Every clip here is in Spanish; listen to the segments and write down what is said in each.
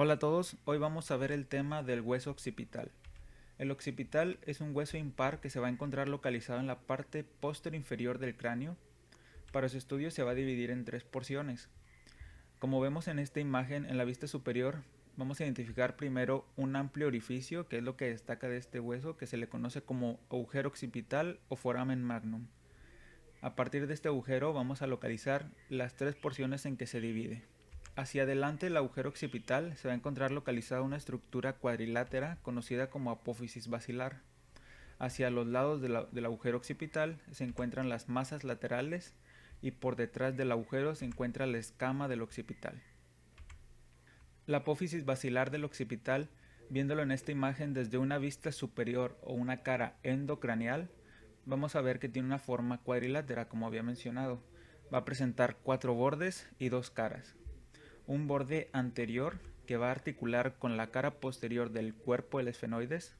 Hola a todos, hoy vamos a ver el tema del hueso occipital. El occipital es un hueso impar que se va a encontrar localizado en la parte posterior inferior del cráneo. Para su estudio se va a dividir en tres porciones. Como vemos en esta imagen, en la vista superior vamos a identificar primero un amplio orificio, que es lo que destaca de este hueso, que se le conoce como agujero occipital o foramen magnum. A partir de este agujero vamos a localizar las tres porciones en que se divide. Hacia adelante del agujero occipital se va a encontrar localizada una estructura cuadrilátera conocida como apófisis basilar. Hacia los lados del agujero occipital se encuentran las masas laterales y por detrás del agujero se encuentra la escama del occipital. La apófisis basilar del occipital, viéndolo en esta imagen desde una vista superior o una cara endocraneal, vamos a ver que tiene una forma cuadrilátera, como había mencionado. Va a presentar cuatro bordes y dos caras. Un borde anterior que va a articular con la cara posterior del cuerpo del esfenoides.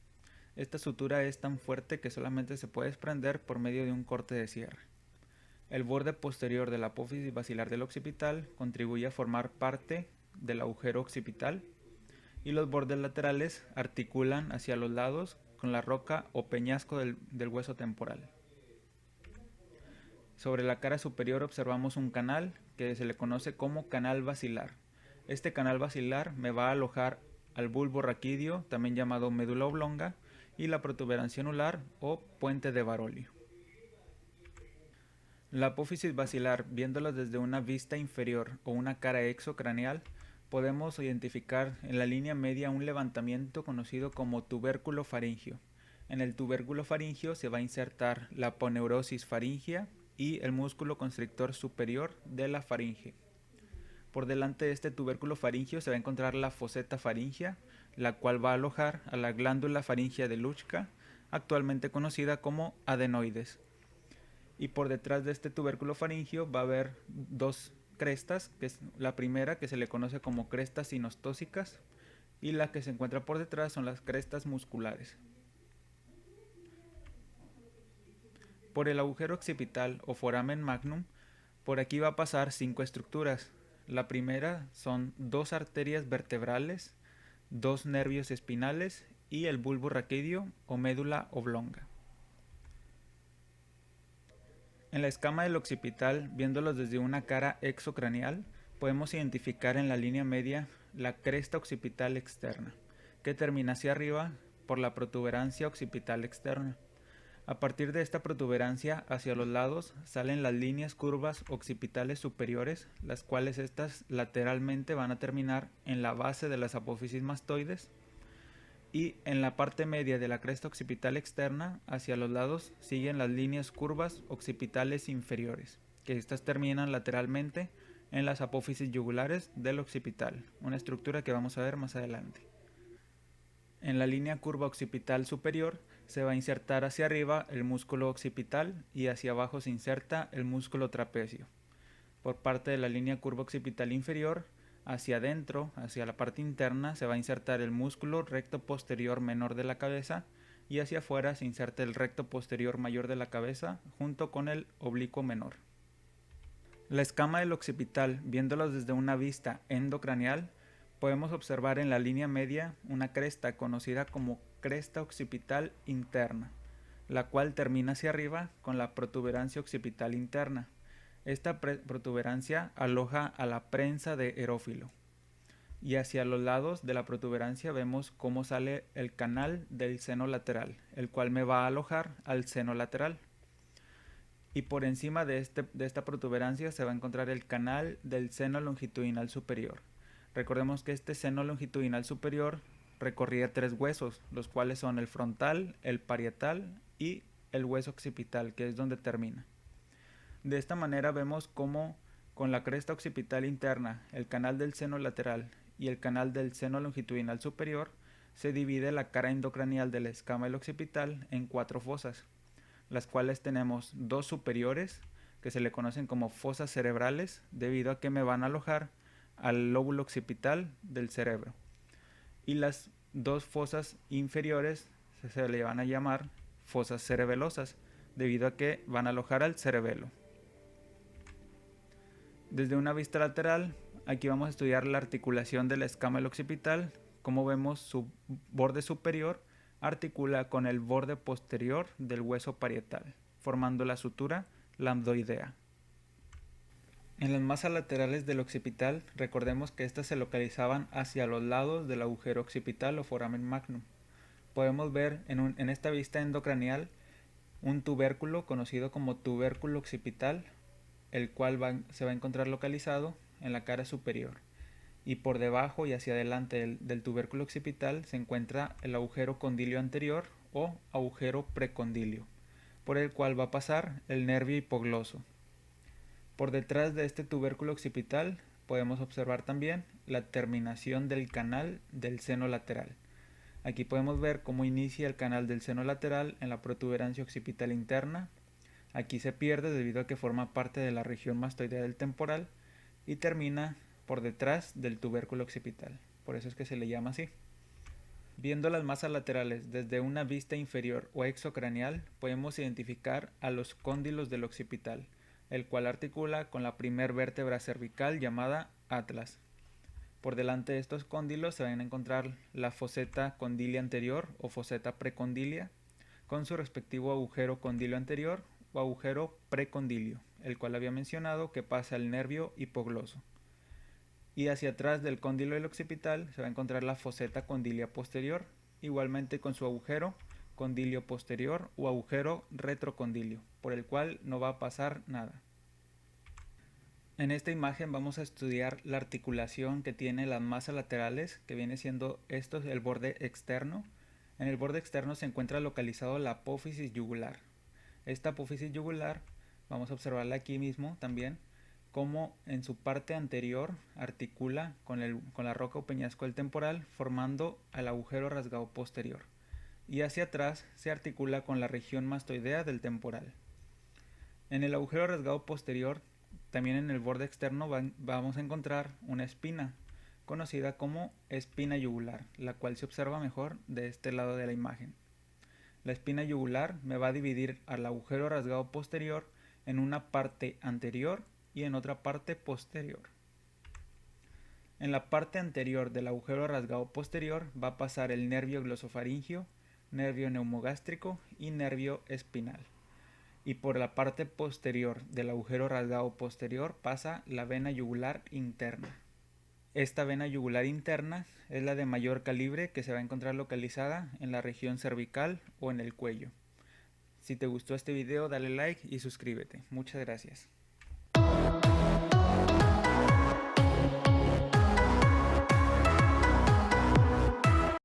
Esta sutura es tan fuerte que solamente se puede desprender por medio de un corte de cierre. El borde posterior de la apófisis basilar del occipital contribuye a formar parte del agujero occipital y los bordes laterales articulan hacia los lados con la roca o peñasco del hueso temporal. Sobre la cara superior observamos un canal que se le conoce como canal basilar. Este canal basilar me va a alojar al bulbo raquídeo, también llamado médula oblonga, y la protuberancia anular o puente de Barolio. La apófisis basilar, viéndola desde una vista inferior o una cara exocraneal, podemos identificar en la línea media un levantamiento conocido como tubérculo faríngeo. En el tubérculo faríngeo se va a insertar la aponeurosis faríngea y el músculo constrictor superior de la faringe. Por delante de este tubérculo faríngeo se va a encontrar la foseta faríngea, la cual va a alojar a la glándula faríngea de Luschka, actualmente conocida como adenoides. Y por detrás de este tubérculo faríngeo va a haber dos crestas, que es la primera que se le conoce como crestas sinostósicas y la que se encuentra por detrás son las crestas musculares. Por el agujero occipital o foramen magnum, por aquí va a pasar cinco estructuras. La primera son dos arterias vertebrales, dos nervios espinales y el bulbo raquídeo o médula oblonga. En la escama del occipital, viéndolos desde una cara exocraneal, podemos identificar en la línea media la cresta occipital externa, que termina hacia arriba por la protuberancia occipital externa. A partir de esta protuberancia hacia los lados salen las líneas curvas occipitales superiores, las cuales estas lateralmente van a terminar en la base de las apófisis mastoides, y en la parte media de la cresta occipital externa hacia los lados siguen las líneas curvas occipitales inferiores, que estas terminan lateralmente en las apófisis yugulares del occipital, una estructura que vamos a ver más adelante. En la línea curva occipital superior se va a insertar hacia arriba el músculo occipital y hacia abajo se inserta el músculo trapecio. Por parte de la línea curva occipital inferior, hacia adentro, hacia la parte interna, se va a insertar el músculo recto posterior menor de la cabeza y hacia afuera se inserta el recto posterior mayor de la cabeza junto con el oblicuo menor. La escama del occipital, viéndolos desde una vista endocraneal, podemos observar en la línea media una cresta conocida como cresta occipital interna, la cual termina hacia arriba con la protuberancia occipital interna. Esta protuberancia aloja a la prensa de erófilo. Y hacia los lados de la protuberancia vemos cómo sale el canal del seno lateral, el cual me va a alojar al seno lateral. Y por encima de esta protuberancia se va a encontrar el canal del seno longitudinal superior. Recordemos que este seno longitudinal superior recorría tres huesos, los cuales son el frontal, el parietal y el hueso occipital, que es donde termina. De esta manera vemos cómo con la cresta occipital interna, el canal del seno lateral y el canal del seno longitudinal superior, se divide la cara endocraneal de la escama del occipital en cuatro fosas, las cuales tenemos dos superiores, que se le conocen como fosas cerebrales, debido a que me van a alojar al lóbulo occipital del cerebro. Y las dos fosas inferiores se le van a llamar fosas cerebelosas, debido a que van a alojar al cerebelo. Desde una vista lateral, Aquí vamos a estudiar la articulación de la escama del occipital. Como vemos, su borde superior articula con el borde posterior del hueso parietal, formando la sutura lambdoidea. En las masas laterales del occipital, recordemos que estas se localizaban hacia los lados del agujero occipital o foramen magnum. Podemos ver en esta vista endocranial un tubérculo conocido como tubérculo occipital, el cual se va a encontrar localizado en la cara superior. Y por debajo y hacia adelante del tubérculo occipital se encuentra el agujero condilio anterior o agujero precondilio, por el cual va a pasar el nervio hipogloso. Por detrás de este tubérculo occipital podemos observar también la terminación del canal del seno lateral. Aquí podemos ver cómo inicia el canal del seno lateral en la protuberancia occipital interna. Aquí se pierde debido a que forma parte de la región mastoidea del temporal y termina por detrás del tubérculo occipital. Por eso es que se le llama así. Viendo las masas laterales desde una vista inferior o exocraneal, podemos identificar a los cóndilos del occipital, el cual articula con la primer vértebra cervical llamada atlas. Por delante de estos cóndilos se van a encontrar la foseta condilia anterior o foseta precondilia, con su respectivo agujero condilio anterior o agujero precondilio, el cual había mencionado que pasa el nervio hipogloso. Y hacia atrás del cóndilo del occipital se va a encontrar la foseta condilia posterior, igualmente con su agujero condilio posterior o agujero retrocondilio, por el cual no va a pasar nada. En esta imagen vamos a estudiar la articulación que tiene las masas laterales, que viene siendo esto el borde externo. En el borde externo se encuentra localizado la apófisis yugular. Esta apófisis yugular, vamos a observarla aquí mismo también, como en su parte anterior articula con la roca o peñasco del temporal, formando el agujero rasgado posterior. Y hacia atrás se articula con la región mastoidea del temporal. En el agujero rasgado posterior, también en el borde externo, vamos a encontrar una espina, conocida como espina yugular, la cual se observa mejor de este lado de la imagen. La espina yugular me va a dividir al agujero rasgado posterior en una parte anterior y en otra parte posterior. En la parte anterior del agujero rasgado posterior va a pasar el nervio glosofaringio, nervio neumogástrico y nervio espinal. Y por la parte posterior del agujero rasgado posterior pasa la vena yugular interna. Esta vena yugular interna es la de mayor calibre, que se va a encontrar localizada en la región cervical o en el cuello. Si te gustó este video, dale like y suscríbete. Muchas gracias.